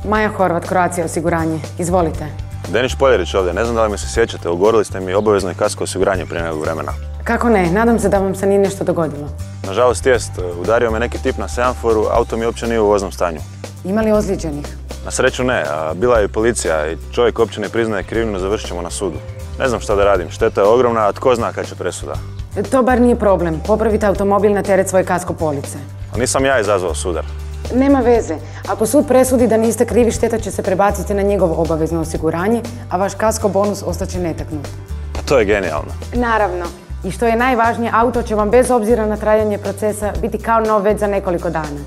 Maja Horvat, Croatia osiguranje. Izvolite. Denis Poljerić ovdje. Ne znam da li me se sjećate, ugovorili ste mi obavezno i kasko osiguranje prije nekog vremena. Kako ne? Nadam se da vam se nije nešto dogodilo. Nažalost jest. Udario me neki tip na semaforu, auto mi uopće nije u voznom stanju. Ima li ozlijeđenih? Na sreću ne, a bila je i policija i čovjek uopće ne priznaje krivnju, završit ćemo na sudu. Ne znam šta da radim, šteta je ogromna, a tko zna kad će presuda. To bar nije problem. Popravite automobil na teret svoje kasko police. A nisam ja izazvao sudar. Nema veze. Ako sud presudi da niste krivi, šteta će se prebaciti na njegovo obavezno osiguranje, a vaš kasko bonus ostaće netaknut. Pa to je genijalno. Naravno. I što je najvažnije, auto će vam bez obzira na trajanje procesa biti kao nov već za nekoliko dana.